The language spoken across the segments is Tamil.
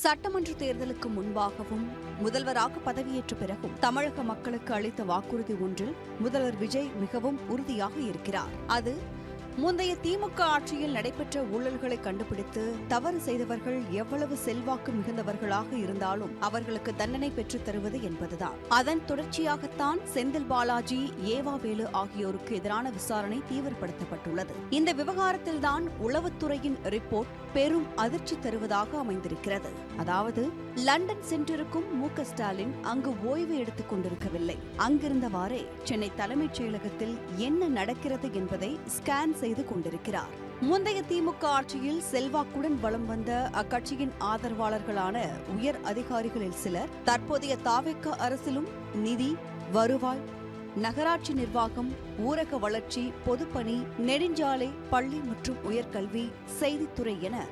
சட்டமன்ற தேர்தலுக்கு முன்பாகவும் முதல்வராக பதவியேற்ற பிறகும் தமிழக மக்களுக்கு அளித்த வாக்குறுதி ஒன்றில் முதல்வர் விஜய் மிகவும் உறுதியாக இருக்கிறார். அது முந்தைய திமுக ஆட்சியில் நடைபெற்ற ஊழல்களை கண்டுபிடித்து தவறு செய்தவர்கள் எவ்வளவு செல்வாக்கு மிகுந்தவர்களாக இருந்தாலும் அவர்களுக்கு தண்டனை பெற்றுத் தருவது என்பதுதான். அதன் தொடர்ச்சியாகத்தான் செந்தில் பாலாஜி, ஏவாவேலு ஆகியோருக்கு எதிரான விசாரணை தீவிரப்படுத்தப்பட்டுள்ளது. இந்த விவகாரத்தில்தான் உளவுத்துறையின் ரிப்போர்ட் பெரும் அதிர்ச்சி தருவதாக அமைந்திருக்கிறது. அதாவது, லண்டன் சென்றிருக்கும் மு.க. ஸ்டாலின் அங்கு ஓய்வு எடுத்துக் கொண்டிருக்கவில்லை. அங்கிருந்தவாறே சென்னை தலைமைச் செயலகத்தில் என்ன நடக்கிறது என்பதை ஸ்கேன் செய்து கொண்டிருக்கிறார். முந்தைய திமுக ஆட்சியில் செல்வாக்குடன் வலம் வந்த அக்கட்சியின் ஆதரவாளர்களான உயர் அதிகாரிகளில் சிலர் தற்போதைய தாவேக அரசிலும் நிதி, வருவாய், நகராட்சி நிர்வாகம், ஊரக வளர்ச்சி, பொதுப்பணி, நெடுஞ்சாலை, பள்ளி மற்றும் உயர்கல்வி, செய்தித்துறை என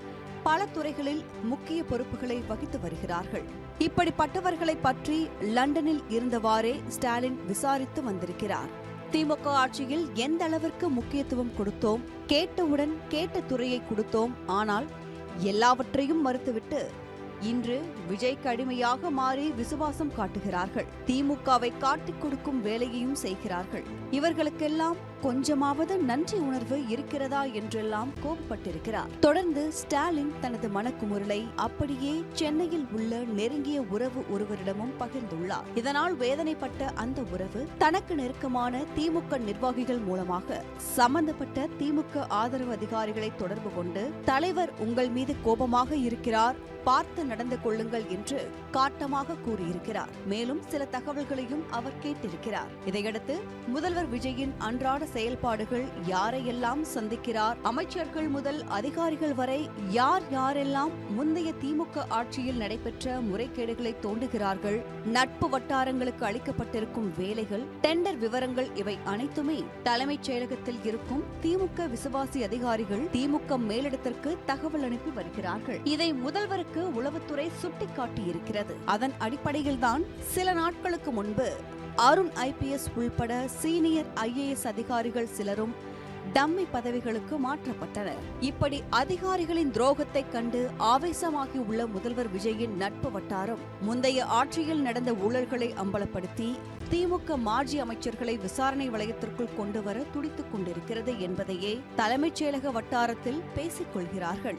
பல துறைகளில் முக்கிய பொறுப்புகளை வகித்து வருகிறார்கள். இப்படிப்பட்டவர்களை பற்றி லண்டனில் இருந்தவாறே ஸ்டாலின் விசாரித்து வந்திருக்கிறார். திமுக ஆட்சியில் எந்த அளவிற்கு முக்கியத்துவம் கொடுத்தோம், கேட்டவுடன் கேட்ட துறையை கொடுத்தோம், ஆனால் எல்லாவற்றையும் மறுத்துவிட்டு இன்று விஜய்க்கு அடிமையாக மாறி விசுவாசம் காட்டுகிறார்கள். திமுகவை காட்டிக் கொடுக்கும் வேலையையும் செய்கிறார்கள். இவர்களுக்கெல்லாம் கொஞ்சமாவது நன்றி உணர்வு இருக்கிறதா என்றெல்லாம் கோபப்பட்டிருக்கிறார். தொடர்ந்து ஸ்டாலின் தனது மனக்குமுறலை அப்படியே சென்னையில் உள்ள நெருங்கிய உறவு ஒருவரிடமும் பகிர்ந்துள்ளார். இதனால் வேதனைப்பட்ட அந்த உறவு தனக்கு நெருக்கமான திமுக நிர்வாகிகள் மூலமாக சம்பந்தப்பட்ட திமுக ஆதரவு அதிகாரிகளை தொடர்பு கொண்டு, தலைவர் உங்கள் மீது கோபமாக இருக்கிறார், பார்த்து நடந்து கொள்ளுங்கள் என்று காட்டமாக கூறியிருக்கிறார். மேலும் சில தகவல்களையும் அவர் கேட்டிருக்கிறார். இதையடுத்து முதல்வர் விஜயின் அன்றாட செயல்பாடுகள், யாரையெல்லாம் சந்திக்கிறார், அமைச்சர்கள் முதல் அதிகாரிகள் வரை யார் யாரெல்லாம் முந்தைய திமுக ஆட்சியில் நடைபெற்ற முறைகேடுகளை தோண்டுகிறார்கள், நட்பு வட்டாரங்களுக்கு அளிக்கப்பட்டிருக்கும் வேலைகள், டெண்டர் விவரங்கள், இவை அனைத்துமே தலைமைச் செயலகத்தில் இருக்கும் திமுக விசுவாசி அதிகாரிகள் திமுக மேலிடத்திற்கு தகவல் அனுப்பி வருகிறார்கள். இதை முதல்வருக்கு உளவுத்துறை சுட்டிக்காட்டியிருக்கிறது. அதன் அடிப்படையில்தான் சில நாட்களுக்கு முன்பு அருண் IPS உள்பட சீனியர் IAS அதிகாரிகள் சிலரும் டம்மி பதவிகளுக்கு மாற்றப்பட்டனர். இப்படி அதிகாரிகளின் துரோகத்தை கண்டு ஆவேசமாகி உள்ள முதல்வர் விஜயின் நட்பு வட்டாரம் முந்தைய ஆட்சியில் நடந்த ஊழல்களை அம்பலப்படுத்தி திமுக மாஜி அமைச்சர்களை விசாரணை வளையத்திற்குள் கொண்டுவர துடித்துக் கொண்டிருக்கிறது என்பதையே தலைமைச் செயலக வட்டாரத்தில் பேசிக் கொள்கிறார்கள்.